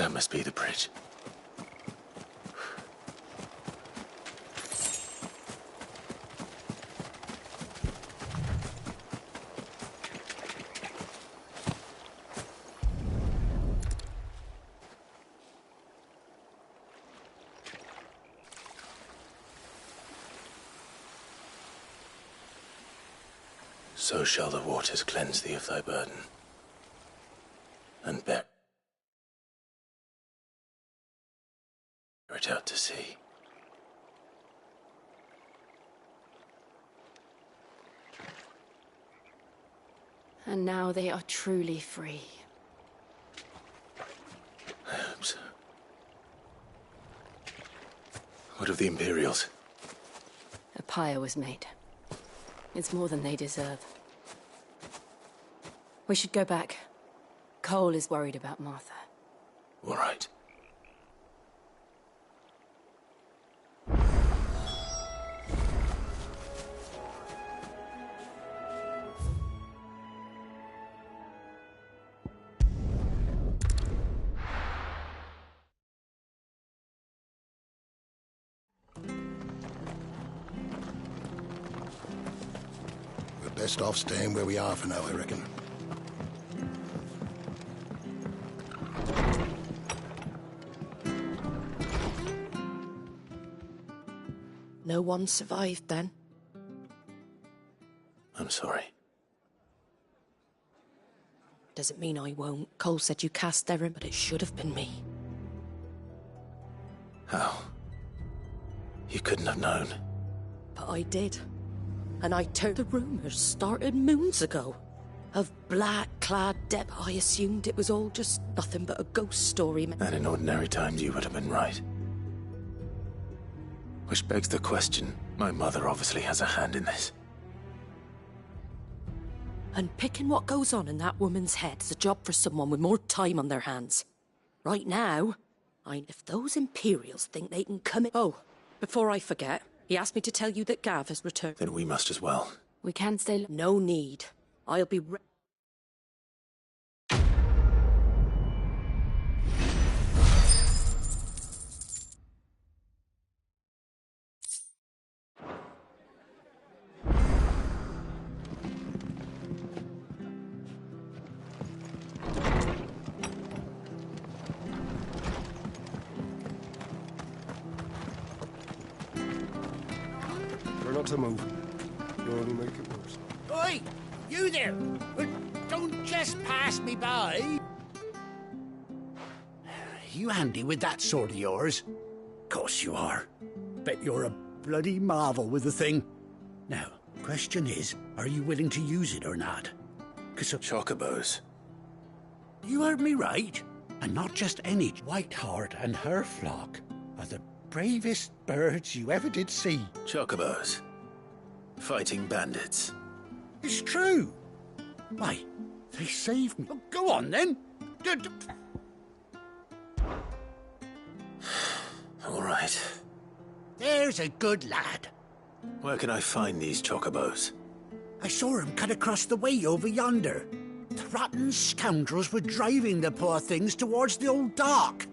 That must be the bridge. So shall the waters cleanse thee of thy burden, and bear it out to sea. And now they are truly free. I hope so. What of the Imperials? A pyre was made. It's more than they deserve. We should go back. Cole is worried about Martha. All right. We're best off staying where we are for now, I reckon. No one survived then? I'm sorry. Doesn't mean I won't. Cole said you cast Erin, but it should have been me. How? You couldn't have known. But I did. And I turned the rumours started moons ago. Of black-clad depth. I assumed it was all just nothing but a ghost story. And in ordinary times you would have been right. Which begs the question, my mother obviously has a hand in this. And picking what goes on in that woman's head is a job for someone with more time on their hands. Right now, if those Imperials think they can come in... Oh, before I forget, he asked me to tell you that Gav has returned. Then we must as well. We can stay... No need. I'll be... Try not to move. You'll only make it worse. Oi! You there! Don't just pass me by! You handy with that sword of yours? Course you are. Bet you're a bloody marvel with the thing. Now, question is, are you willing to use it or not? 'Cause Chocobos. you heard me right. And not just any. Whiteheart and her flock are the bravest birds you ever did see. Chocobos. Fighting bandits. It's true. Why, they saved me. Oh, go on then. All right. There's a good lad. Where can I find these chocobos? I saw him cut across the way over yonder. The rotten scoundrels were driving the poor things towards the old dock.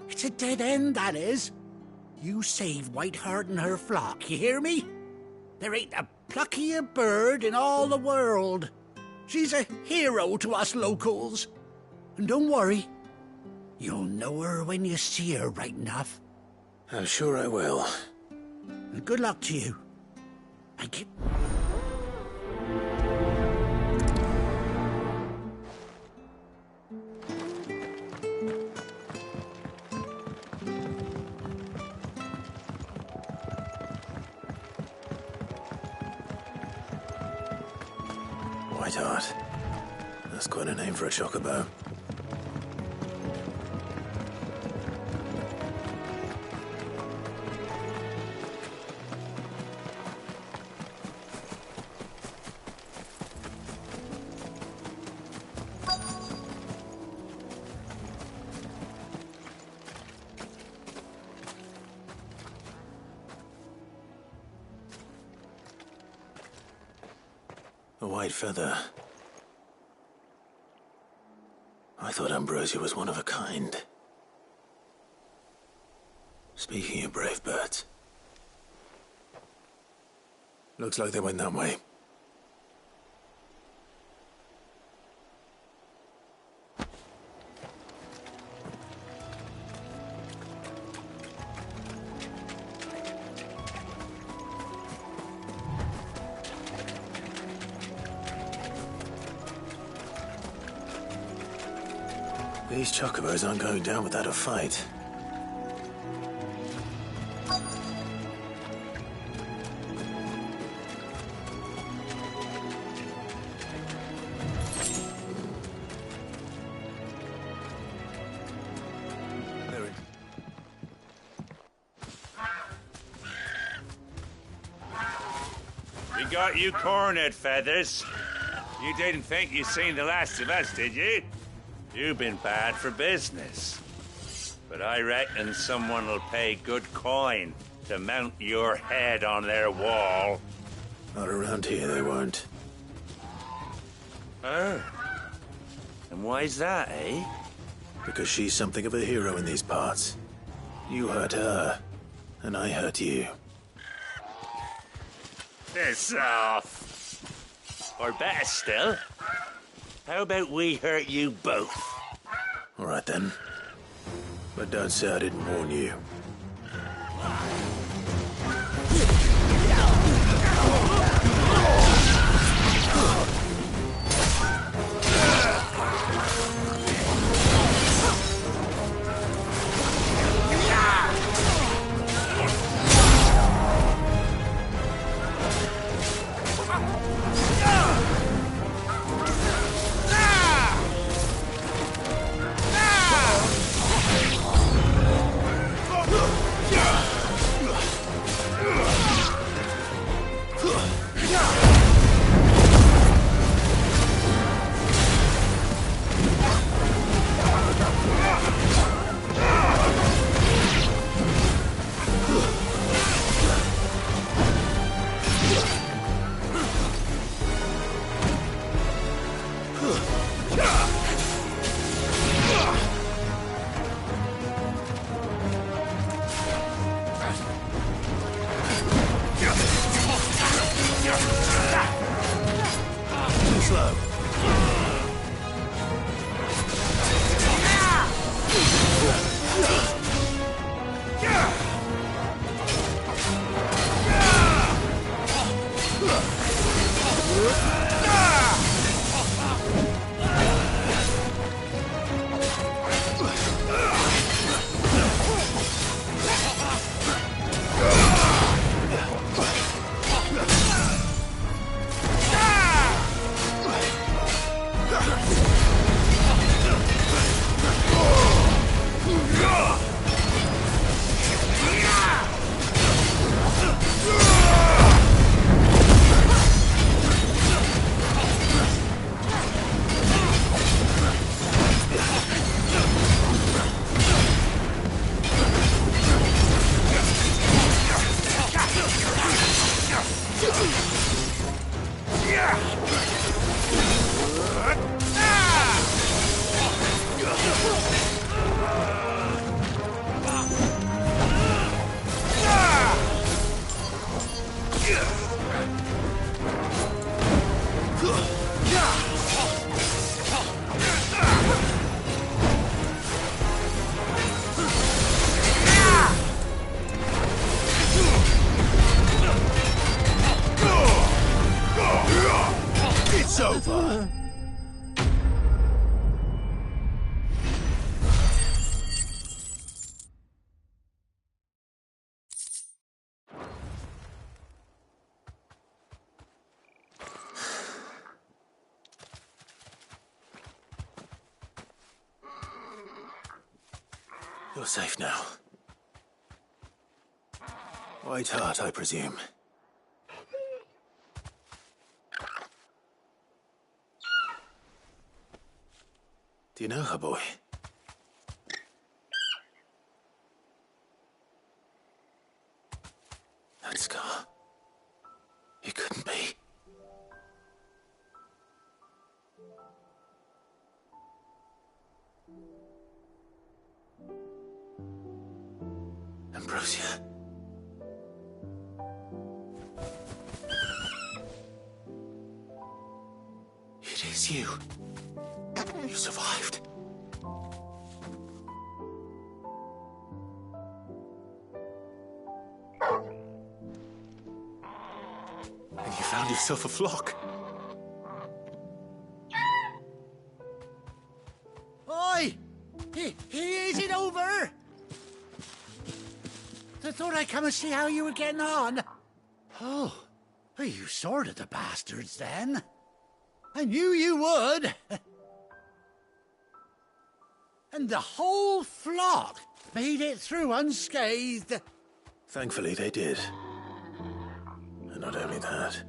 It's a dead end, that is. You save Whiteheart and her flock, you hear me? There ain't a pluckier bird in all the world. She's a hero to us locals. And don't worry, you'll know her when you see her right enough. I'm sure I will. And good luck to you. Thank you. Whiteheart. That's quite a name for a chocobo. A white feather. I thought Ambrosia was one of a kind. Speaking of brave birds. Looks like they went that way. These chocobos aren't going down without a fight. We got you cornered, Feathers. You didn't think you'd seen the last of us, did you? You've been bad for business. But I reckon someone will pay good coin to mount your head on their wall. Not around here, they won't. Oh. And why's that, eh? Because she's something of a hero in these parts. You hurt her, and I hurt you. Piss off. Or better still, how about we hurt you both? All right then. But don't say I didn't warn you. It's over. You're safe now. White Hart, I presume. Do you know her, boy? That scar. It couldn't be. Ambrosia. It is you. You survived. And you found yourself a flock. Oi! Is it over? I thought I'd come and see how you were getting on. Oh, well, you sorted the bastards then. I knew you would. And the whole flock made it through unscathed. Thankfully, they did. And not only that.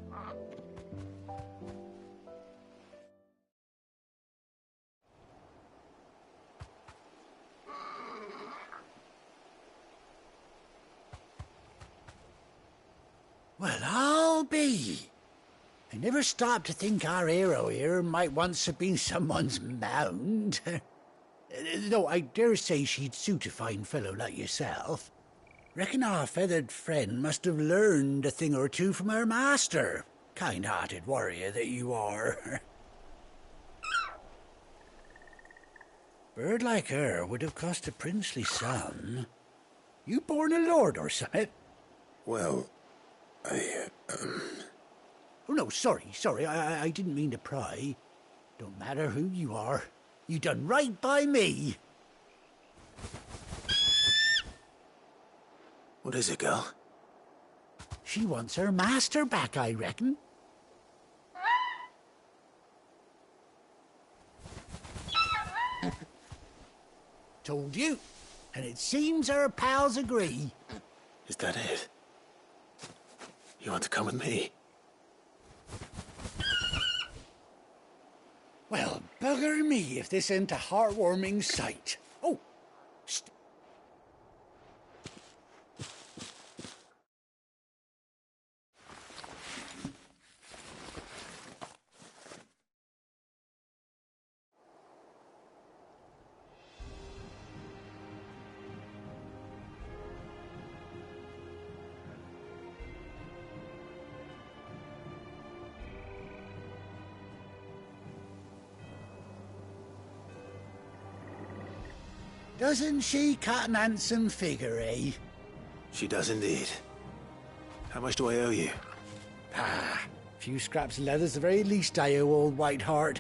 Well, I'll be. I never stopped to think our hero here might once have been someone's mount. Though I dare say she'd suit a fine fellow like yourself. Reckon our feathered friend must have learned a thing or two from her master. Kind-hearted warrior that you are. Bird like her would have cost a princely sum. You born a lord or something? Well, Oh, no, sorry. I didn't mean to pry. Don't matter who you are. You done right by me. What is it, girl? She wants her master back, I reckon. Told you. And it seems her pals agree. Is that it? You want to come with me? Well, bugger me if this ain't a heartwarming sight. Oh, doesn't she cut an handsome figure, eh? She does indeed. How much do I owe you? Ah, a few scraps of leather's the very least I owe old Whiteheart.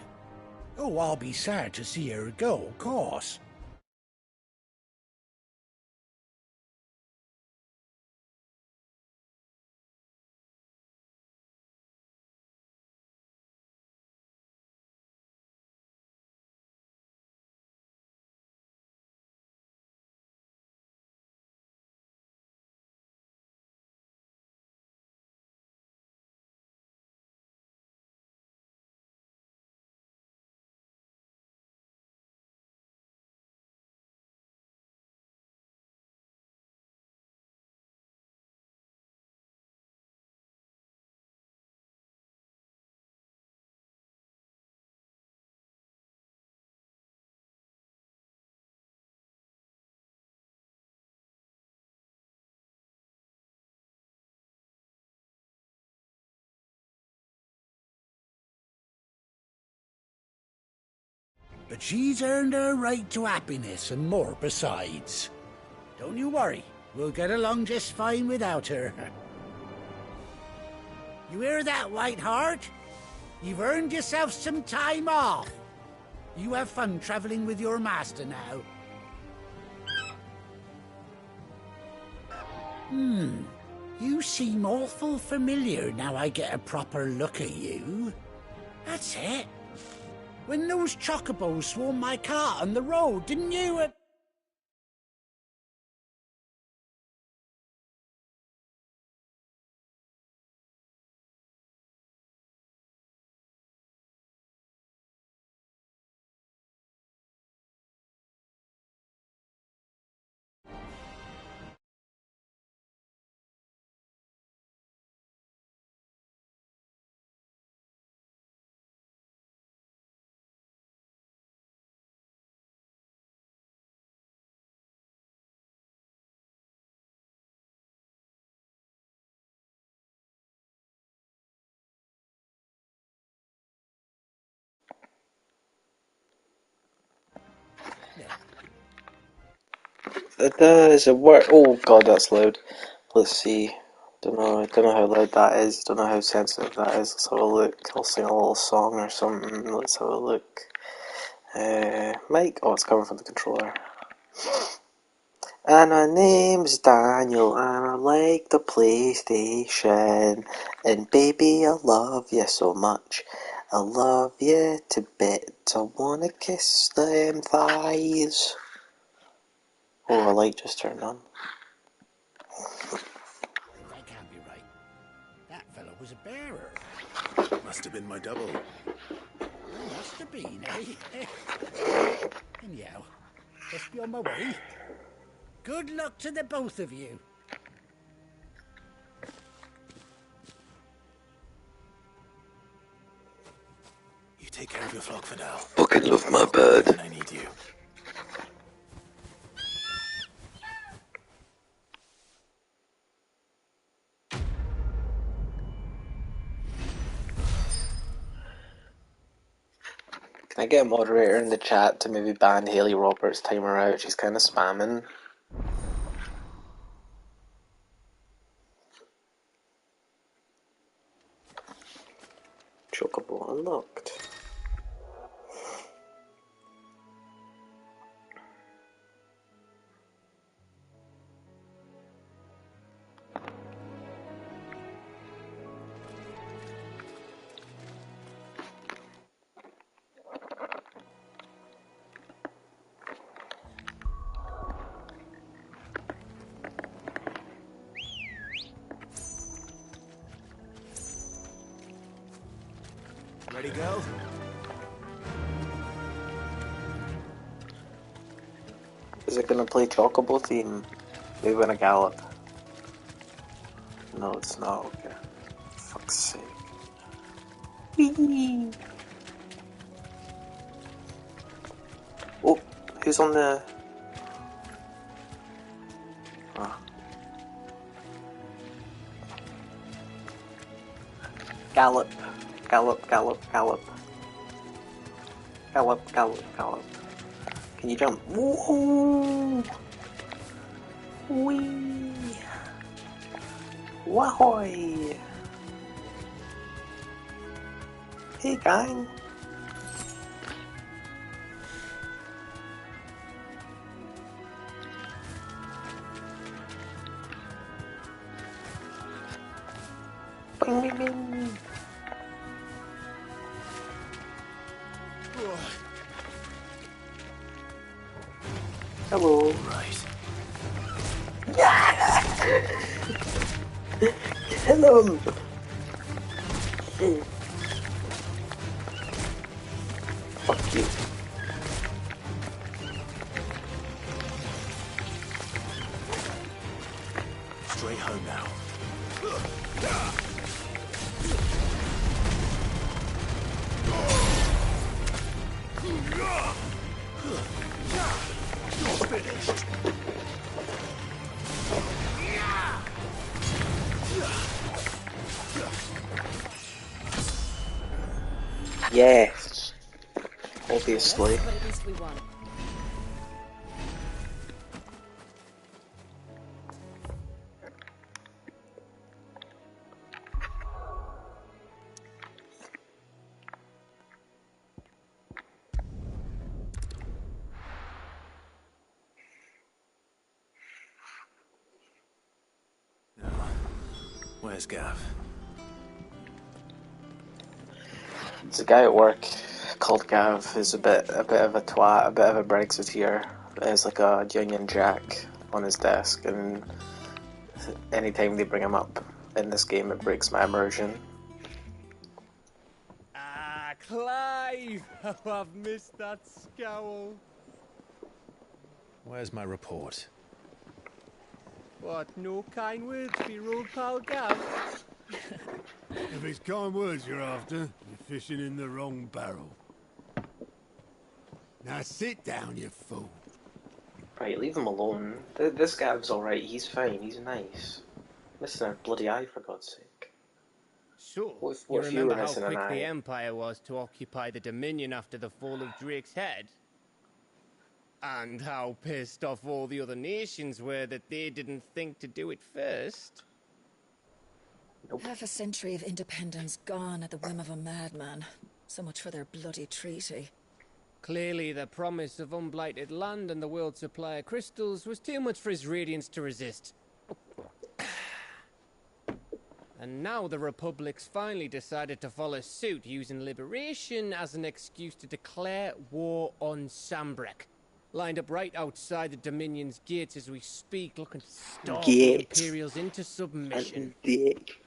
Oh, I'll be sad to see her go, of course. But she's earned her right to happiness and more besides. Don't you worry, we'll get along just fine without her. You hear that, Whiteheart? You've earned yourself some time off. You have fun traveling with your master now. You seem awful familiar now I get a proper look at you. That's it. When those chocobos swarmed my cart on the road, didn't you? It does. It work. Oh god, that's loud. Let's see. Don't know how loud that is. Don't know how sensitive that is. Let's have a look. I'll sing a little song or something. Let's have a look. Mic. Oh, it's coming from the controller. And my name's Daniel, and I like the PlayStation. And baby, I love you so much. I love you to bits. I wanna kiss them thighs. Oh, a light just turned on. That can't be right. That fellow was a bearer. Must have been my double. Well, must have been, eh? Anyhow, let's be on my way. Good luck to the both of you. You take care of your flock for now. Fucking love my bird. When I need you. Can I get a moderator in the chat to maybe ban Haley Roberts' timer out? She's kind of spamming. Chocobo unlocked. Ready, girl? Is it gonna play Chocobo theme? Maybe when I gallop. No, it's not. Okay. Fuck's sake. Whee! Oh, who's on the... Oh. Gallop. Gallop, gallop, gallop. Gallop, gallop, gallop. Can you jump? Woohoo! Whee! Wahoy! Hey, gang! Bing, bing, bing! Hello. Right. Hello. Fuck you. Straight home now. Finished. Yes. Obviously. But at least we won. Where's Gav? There's a guy at work called Gav who's a bit of a twat, a bit of a Brexiteer. There's like a Union Jack on his desk, and anytime they bring him up in this game, it breaks my immersion. Ah, Clive! How I've missed that scowl. Where's my report? What, no kind words for your old pal Gav? If it's kind words you're after, you're fishing in the wrong barrel. Now sit down, you fool. Right, leave him alone. This Gav's alright, he's fine, he's nice. Missing a bloody eye, for God's sake. So, What you if you were remember how missing an quick the eye? Empire was to occupy the Dominion after the fall of Drake's head? And how pissed off all the other nations were that they didn't think to do it first. Half a century of independence gone at the whim of a madman. So much for their bloody treaty. Clearly, the promise of unblighted land and the world's supply of crystals was too much for his radiance to resist. And now the Republic's finally decided to follow suit, using liberation as an excuse to declare war on Sambrek. Lined up right outside the Dominion's gates as we speak, looking to starve the Imperials into submission.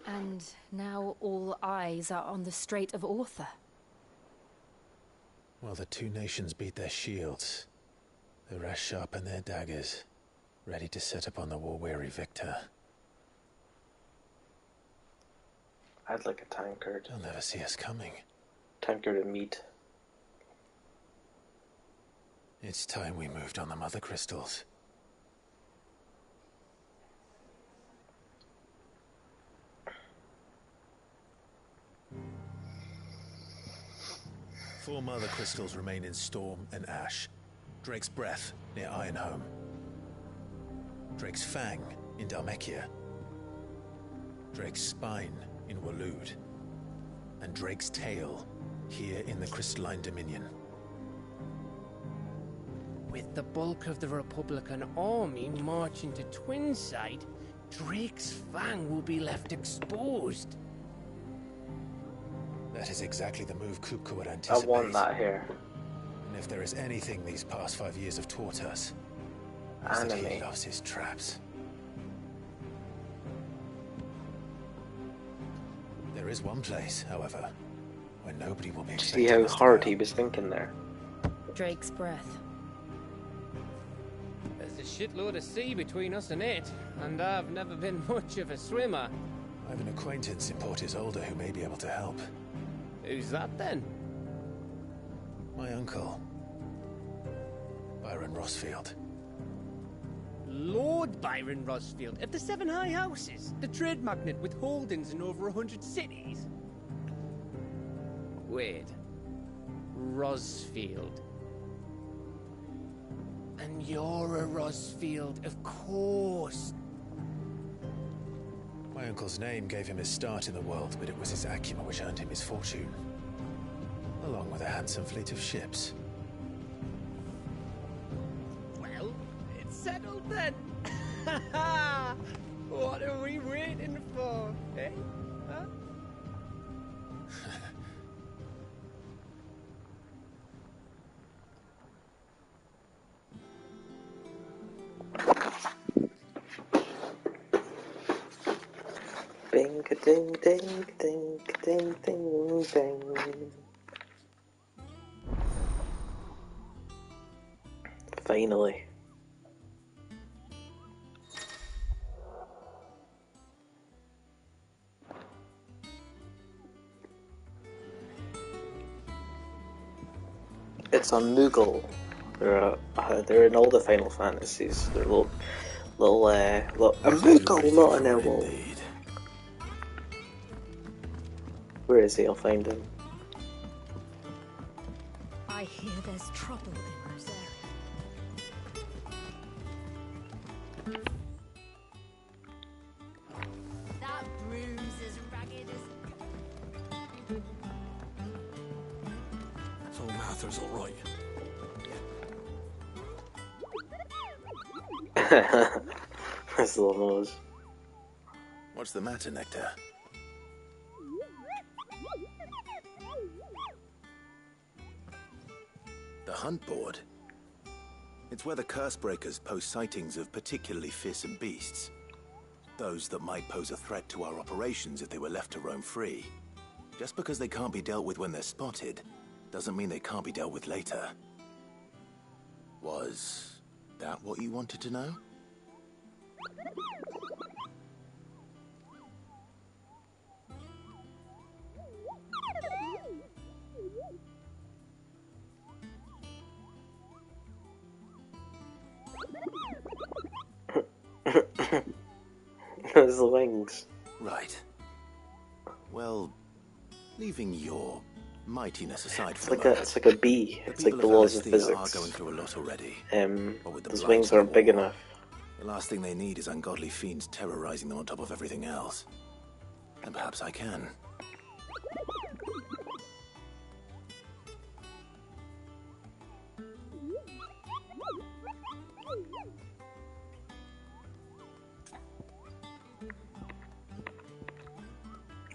And now all eyes are on the Strait of Author. While the two nations beat their shields, the rest sharpen their daggers, ready to set upon the war-weary victor. I'd like a tankard. They'll never see us coming. Tankard of meat. It's time we moved on the mother crystals. Four mother crystals remain in Storm and Ash. Drake's Breath near Ironhome. Drake's Fang in Dhalmekia. Drake's Spine in Waloed. And Drake's Tail here in the Crystalline Dominion. With the bulk of the Republican army marching to Twinside, Drake's Fang will be left exposed. That is exactly the move Kupka would anticipate. I want that here. And if there is anything these past 5 years have taught us, it's that he loves his traps. There is one place, however, where nobody will be expecting. See how hard he was thinking there. Drake's Breath. There's a shitload of sea between us and it, and I've never been much of a swimmer. I have an acquaintance in Port Isolde who may be able to help. Who's that then? My uncle, Byron Rossfield. Lord Byron Rossfield of the Seven High Houses, the trade magnate with holdings in over 100 cities. Wait, Rossfield. And you're a Rossfield, of course. My uncle's name gave him his start in the world, but it was his acumen which earned him his fortune, along with a handsome fleet of ships. Well, it's settled then. What are we waiting for, eh? Huh? Bing a ding ding ding ding ding ding. Finally. It's a Moogle. They're in all the Final Fantasies. They're little a Moogle, not an owl. Where is he? I'll find him. I hear there's trouble in Rosaria. That broom's as ragged as... So Martha's alright. His little nose. What's the matter, Nectar? The hunt board? It's where the curse breakers post sightings of particularly fearsome beasts. Those that might pose a threat to our operations if they were left to roam free. Just because they can't be dealt with when they're spotted, doesn't mean they can't be dealt with later. Was that what you wanted to know? Those wings. Right. Well, leaving your Mightiness aside It's for like the a moment, it's like a bee. the It's like people the of laws of Valisthea are physics. going through a lot already. But with the Those blight wings and aren't the big war, enough. The last thing they need is ungodly fiends terrorizing them on top of everything else. And perhaps I can.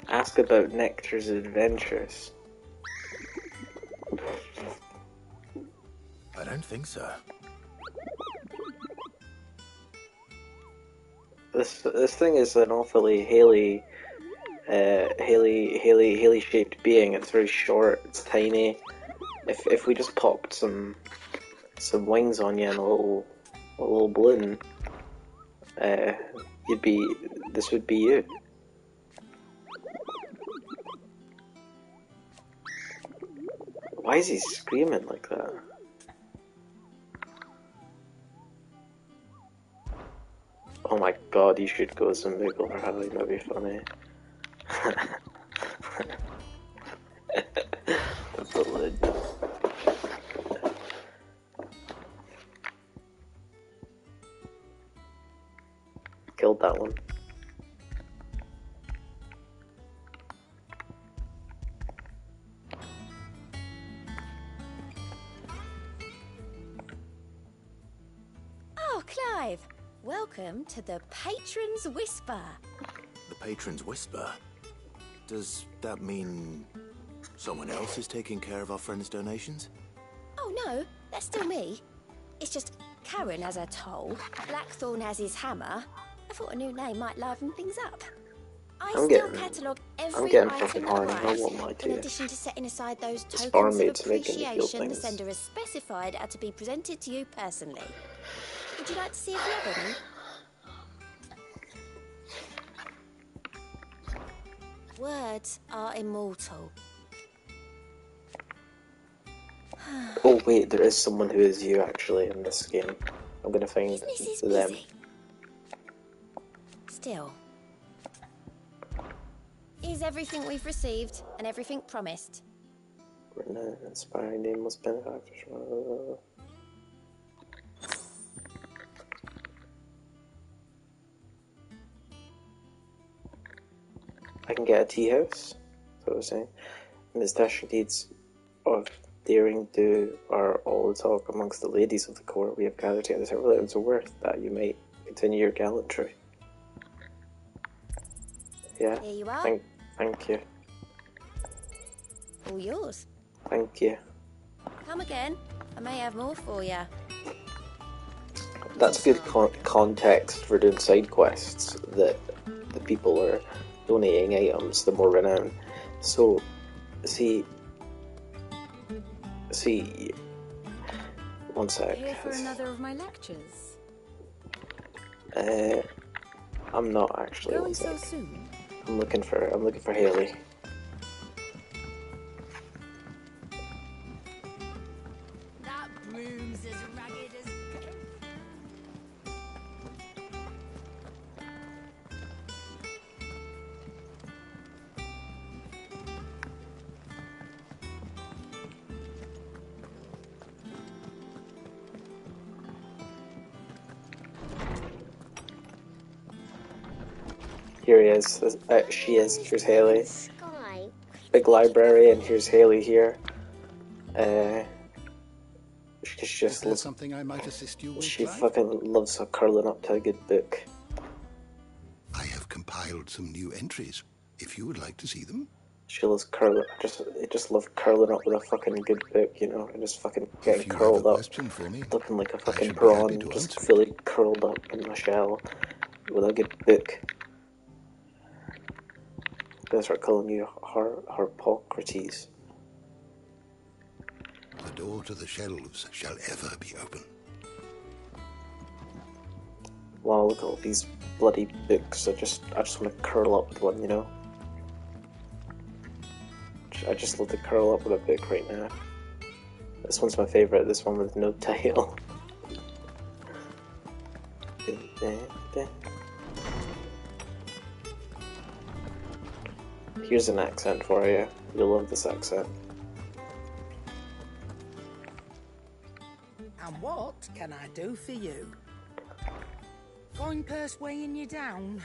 Ask about Nectar's adventures. I don't think so. This thing is an awfully Haley shaped being. It's very short. It's tiny. If we just popped some wings on you and a little balloon, this would be you. Why is he screaming like that? Oh my god, you should go some big over Harley, that'd be funny. The balloon. Killed that one. Oh, Clive! Welcome to the Patron's Whisper. The Patron's Whisper? Does that mean someone else is taking care of our friend's donations? Oh no, that's still me. It's just Karen has her toll, Blackthorn has his hammer. I thought a new name might liven things up. I'm still getting- catalogue I'm every getting item fucking that horny, I arrives, won't lie to in you. addition to setting aside those This tokens barmaid's of making me feel appreciation the things. sender has specified are to be presented to you personally. Would you like to see if you have any? Words are immortal. Oh wait, there is someone who is you actually in this game. I'm gonna find Business is them. busy. Still. Is everything we've received and everything promised? Written inspiring nameless benefactors. I can get a tea house. That's what I was saying. And its dashing deeds of daring do are all the talk amongst the ladies of the court. We have gathered together several items of worth that you may continue your gallantry. Yeah. Here you are. Thank you. All yours. Thank you. Come again. I may have more for you. That's good context for doing side quests, that the people are donating items, the more renowned. So, see, one sec. Here for another of my lectures? I'm not actually. Going One so sec. soon? I'm looking for Haley. That broom's as ragged as... Here he is. She is. Here's Haley. Sky. Big library, and here's Haley here. She Is just there loves. something I might assist you with, She Clive? fucking loves curling up to a good book. I have compiled some new entries, if you would like to see them. She loves curling. I just love curling up with a fucking good book, you know, and just fucking getting If you have curled a up, question for me, looking like a fucking should be happy prawn, to just answer. fully curled up in my shell with a good book. I'm gonna start calling you Harpocrates. The door to the shelves shall ever be open. Wow, look at all these bloody books. I just want to curl up with one, you know. I just love to curl up with a book right now. This one's my favourite, this one with no title. Here's an accent for you. You'll love this accent. can I do for you? Going purse weighing you down?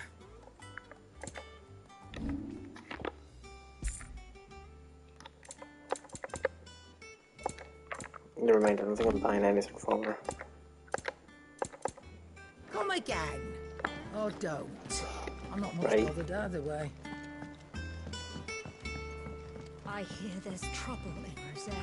Never mind, I don't think I'm buying anything from her. Come again. Or don't. I'm not much Right. bothered either way. I hear there's trouble in Rosaria.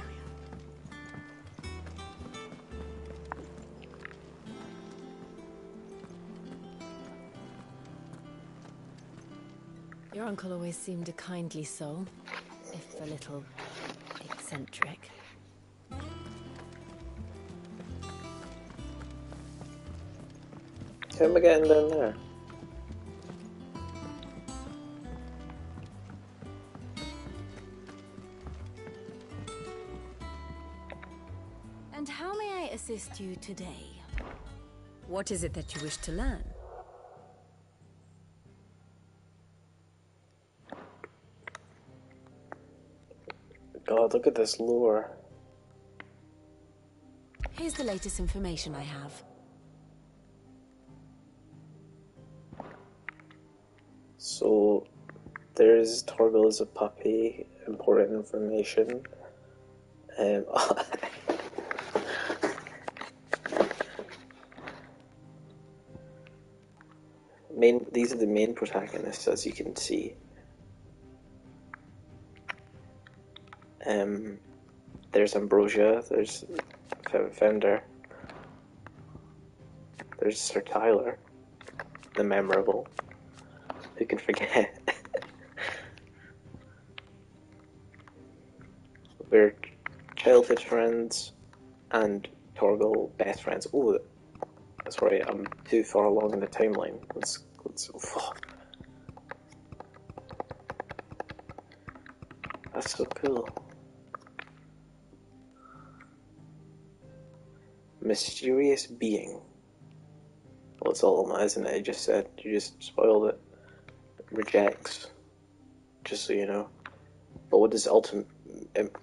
Your uncle always seemed a kindly soul, if a little eccentric. How am I getting down there? And how may I assist you today? What is it that you wish to learn? God, look at this lore. Here's the latest information I have. So, there's Torgal as a puppy, important information. These are the main protagonists, as you can see. There's Ambrosia, there's Fender, there's Sir Tyler, the memorable. Who can forget? We're childhood friends, and Torgal best friends. Oh, sorry, I'm too far along in the timeline. Let's. Oh. That's so cool. Mysterious being. Well, it's all on, isn't it? I just said, you just spoiled it. Rejects. Just so you know. But what does ultimate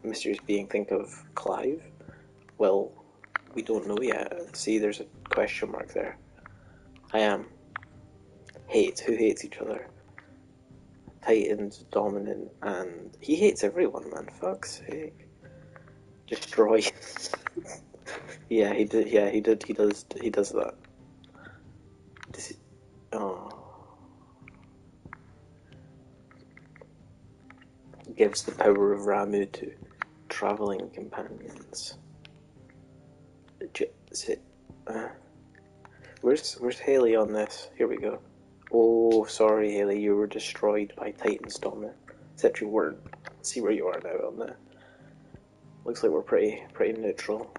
mysterious being think of Clive? Well, we don't know yet. See, there's a question mark there. I am. Hate. Who hates each other? Titans, Dominant, and he hates everyone, man. Fuck's sake. Destroy. Yeah, he did. Yeah, he did. He does that. Does he? Oh. Gives the power of Ramu to traveling companions. Where's Haley on this? Here we go. Oh, sorry, Haley, you were destroyed by Titan's Dominant. Except you weren't. Let's see where you are now on there. Looks like we're pretty neutral.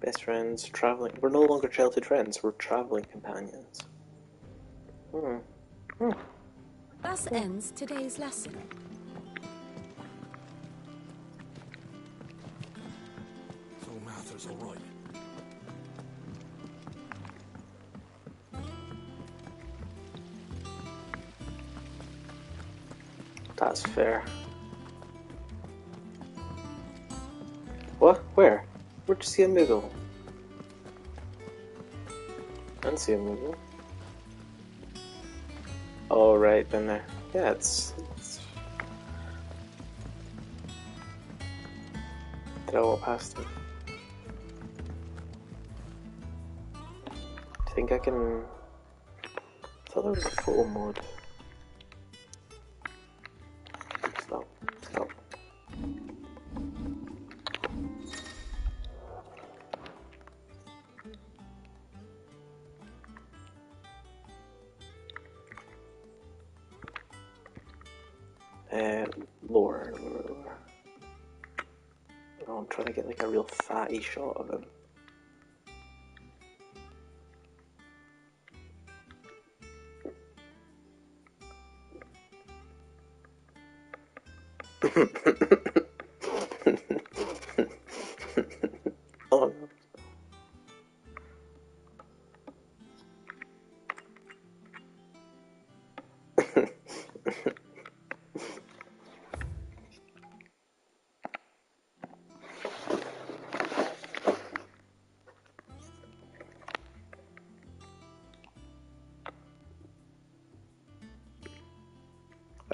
Best friends, traveling. We're no longer childhood friends. We're traveling companions. Thus ends today's lesson. So Mather's all right. That's fair. What? Where? Where'd you see a Moogle? I didn't see a Moogle. Oh, right, been there. Yeah, it's... Did I walk past him? Do you think I can... I thought there was a photo mode. Stop. Stop. Lore. Oh, I'm trying to get like a real fatty shot of him. Oh no.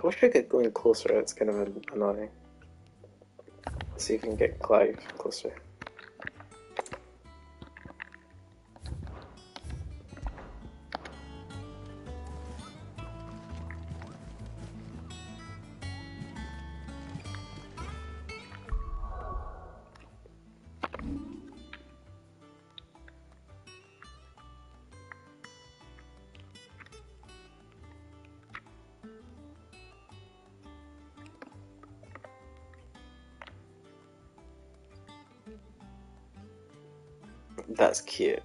wish I could go in closer, it's kind of annoying. Let's see if we can get Clive closer. That's cute.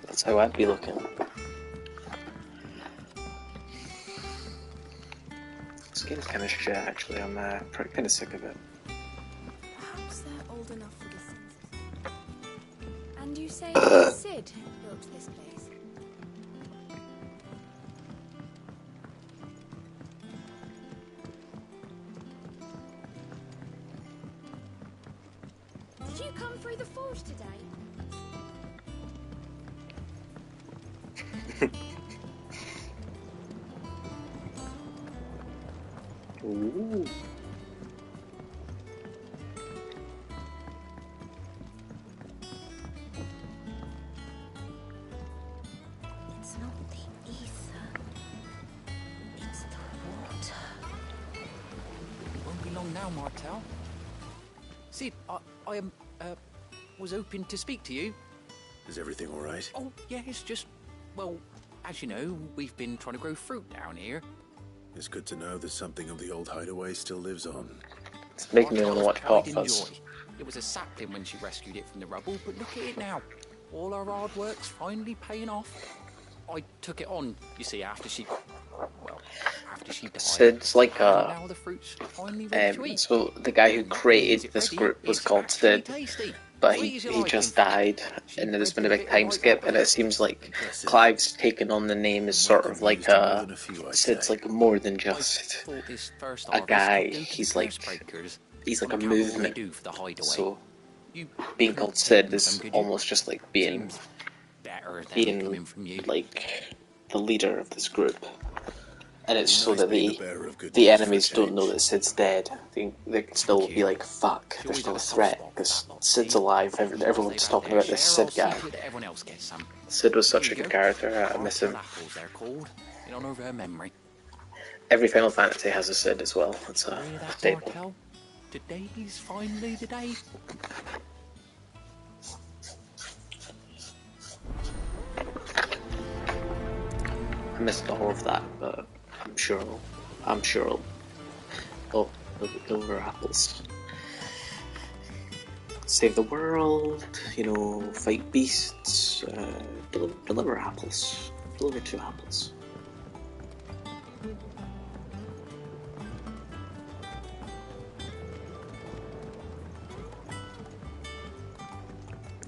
That's how I'd be looking. This game's kind of shit, actually. I'm kind of sick of it. Perhaps they're old enough for the census. And you say Sid built this place? Did you come through the forge today? Ooh. It's not the ether. It's the water. Won't be long now, Martel. Sid, I was hoping to speak to you. Is everything all right? Oh, yeah, it's just, well, as you know, we've been trying to grow fruit down here. It's good to know that something of the old hideaway still lives on. It's making me want to watch Hot Fuzz. It was a sapling when she rescued it from the rubble, but look at it now. All our hard work's finally paying off. I took it on, you see, after she died. Sid's like Now the fruit's finally ready to eat. so the guy who created this group was called Sid, but he just died, and there's been a big time skip, and it seems like Clive's taken on the name as sort of like Sid's like more than just a guy. He's like a movement. So being called Sid is almost just like being like the leader of this group. And it's so that the enemies don't know that Sid's dead. They can still be like, fuck, there's still a threat, because Sid's alive, everyone's talking about this Sid guy. Sid was such a good character, I miss him. Every Final Fantasy has a Sid as well, it's a staple. Today's finally the day. I missed all of that, but I'm sure they'll deliver apples. Save the world, you know, fight beasts, deliver apples. Deliver 2 apples.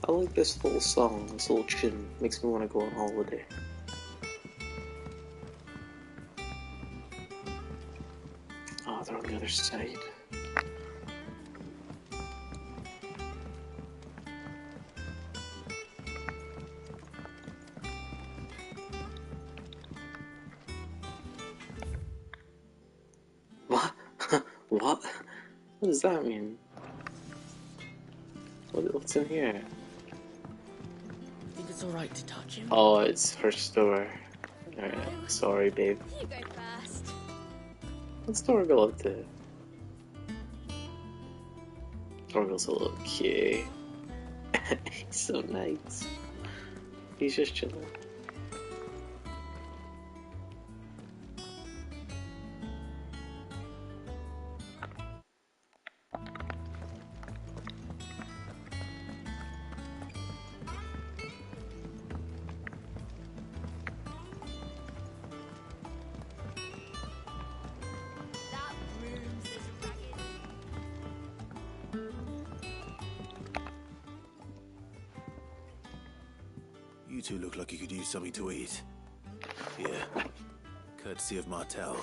I like this little song, this little tune. Makes me want to go on holiday. Oh, they're on the other side. What? What? What does that mean? What's in here? Think it's alright to touch him? Oh, it's her store. Alright, sorry, babe. You go first. What's Torgal up to? Torgal's a little cute. He's so nice. He's just chilling. You two look like you could use something to eat. Here, courtesy of Martel.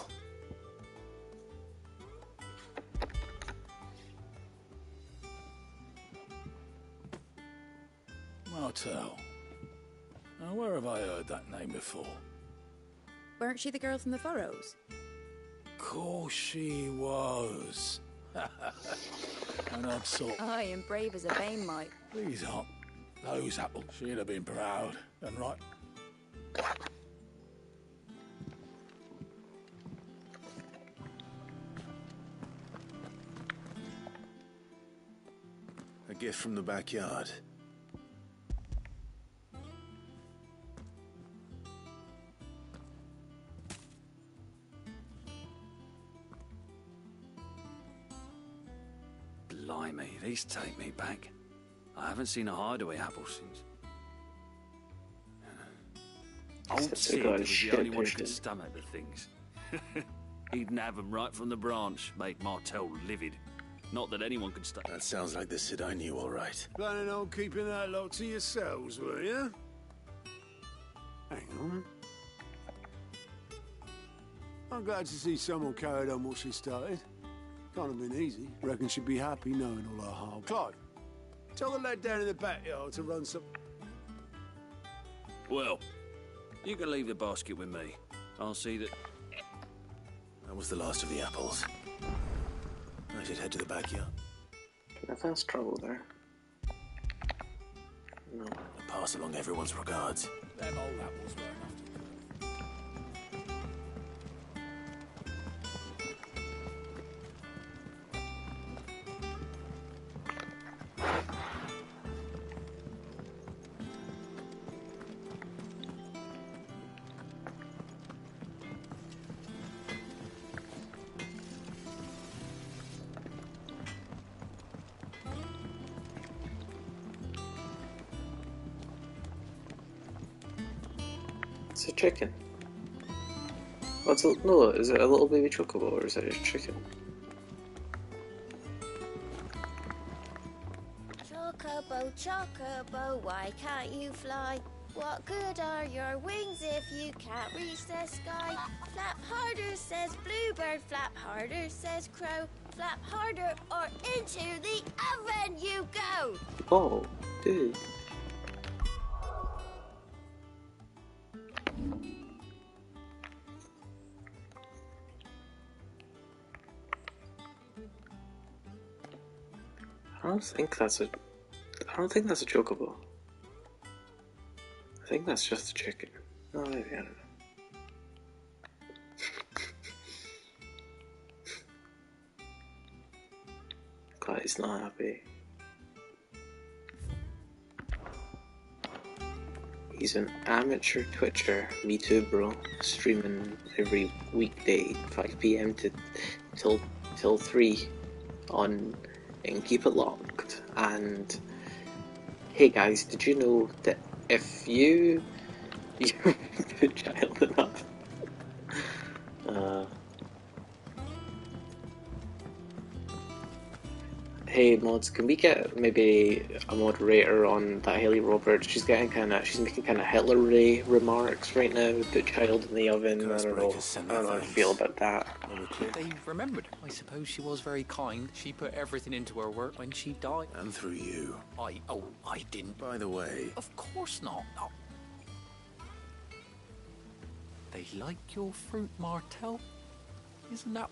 Martel. Now, where have I heard that name before? Weren't she the girl from the Furrows? Course she was. An odd sort. Aye, and brave as a bane might. Please aren't. Those apples. She'd have been proud and right. A gift from the backyard. Blimey, these take me back. I haven't seen a hideaway apple since. Old Sid was the only one who could stomach the things. He'd nab them right from the branch, make Martel livid. Not that anyone could stop. That sounds like the Sid I knew, all right. Planning on keeping that lot to yourselves, were you? Hang on. I'm glad to see someone carried on what she started. Can't have been easy. Reckon she'd be happy knowing all her harm. Clive, tell the lad down in the backyard to run some... Well, you can leave the basket with me. I'll see that... That was the last of the apples. I should head to the backyard. Can I fast travel there? No. I pass along everyone's regards. Them old apples were enough to... It's a chicken. What's it? No, is it a little baby chocobo or is it just chicken? Chocobo, chocobo, why can't you fly? What good are your wings if you can't reach the sky? Flap harder, says bluebird, flap harder, says crow. Flap harder or into the oven you go! Oh, dude. I don't think that's a chocobo. I think that's just a chicken. No, maybe, I don't know. Clyde's not happy. He's an amateur Twitcher, me too bro, streaming every weekday, 5 PM till 3 on and Keep It Locked. And hey guys, did you know that if you're a child enough, hey mods, can we get maybe a moderator on that Haley Roberts? She's making kind of Hitler-y remarks right now. Put child in the oven. I don't know how I feel about that. They remembered. I suppose she was very kind. She put everything into her work when she died. And through you. I didn't. By the way... Of course not. No. They like your fruit, Martel. Isn't that...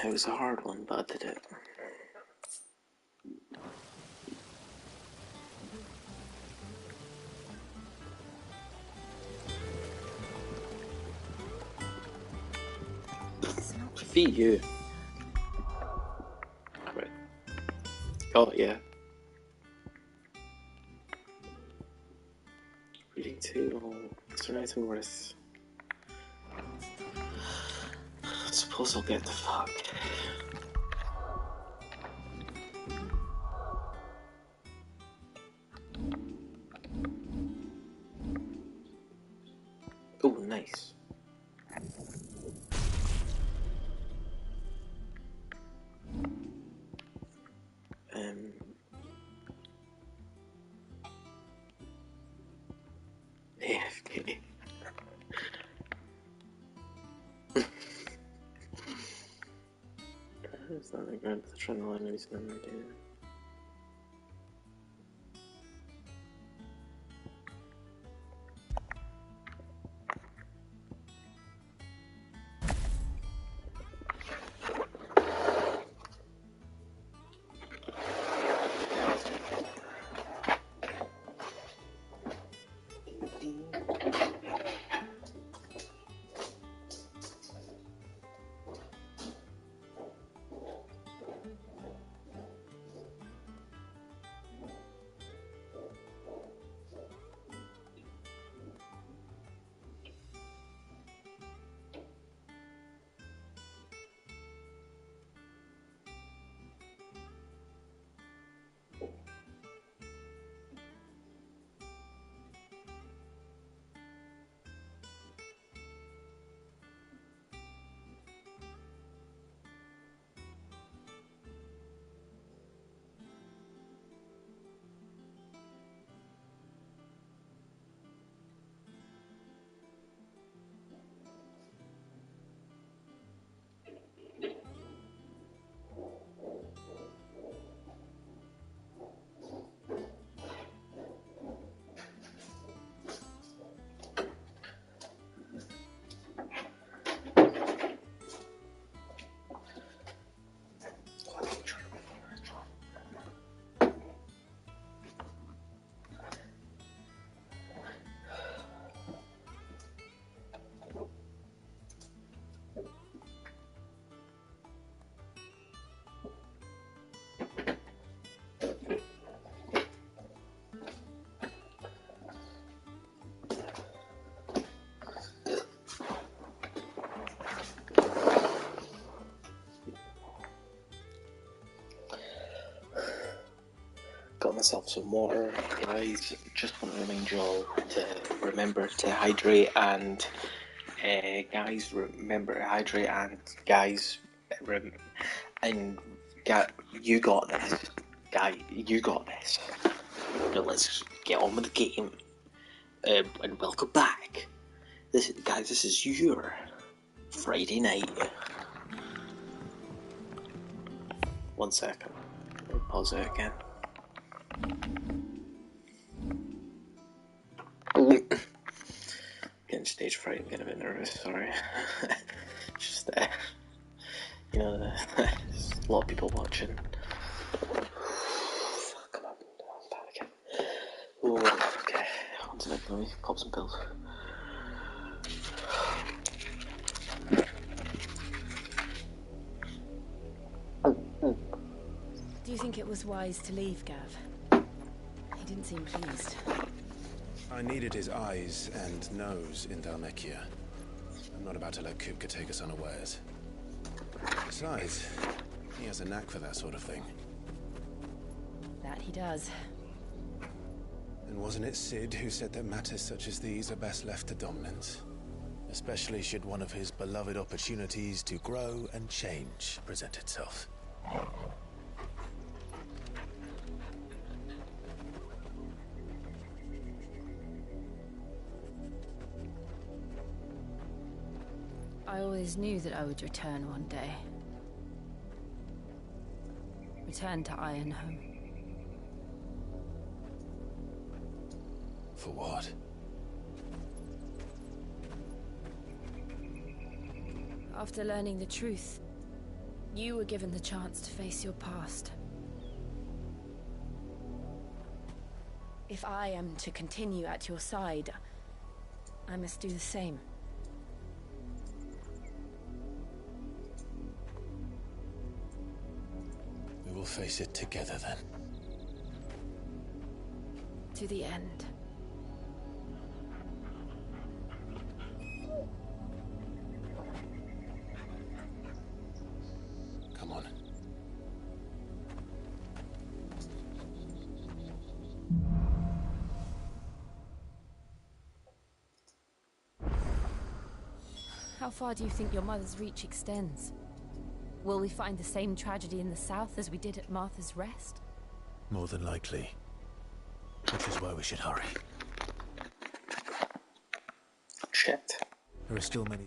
It was a hard one, but I did it. Be you. Right. Oh, yeah. Reading too long. Is there anything worth... I suppose I'll get the fuck. Oh, nice. AFK. It's not the ground, the trend line is not idea. Got myself some water, guys. Just want to remind you all to remember to hydrate and guys, remember to hydrate and guys, you got this. Guy, you got this. Now let's get on with the game. And welcome back. This is your Friday night. 1 second. Pause it again. Getting stage fright and getting a bit nervous, sorry. Just, you know, there's a lot of people watching. Come on, I'm panicking. Oh, okay. One second, let me pop some pills. Do you think it was wise to leave, Gav? He didn't seem pleased. I needed his eyes and nose in Dalmekia. I'm not about to let Kupka take us unawares. Besides, he has a knack for that sort of thing. That he does. And wasn't it Sid who said that matters such as these are best left to dominance? Especially should one of his beloved opportunities to grow and change present itself. I always knew that I would return one day. Return to Ironhome. For what? After learning the truth, you were given the chance to face your past. If I am to continue at your side, I must do the same. We will face it together then. To the end. Come on. How far do you think your mother's reach extends? Will we find the same tragedy in the south as we did at Martha's Rest? More than likely. Which is why we should hurry. Shit. There are still many...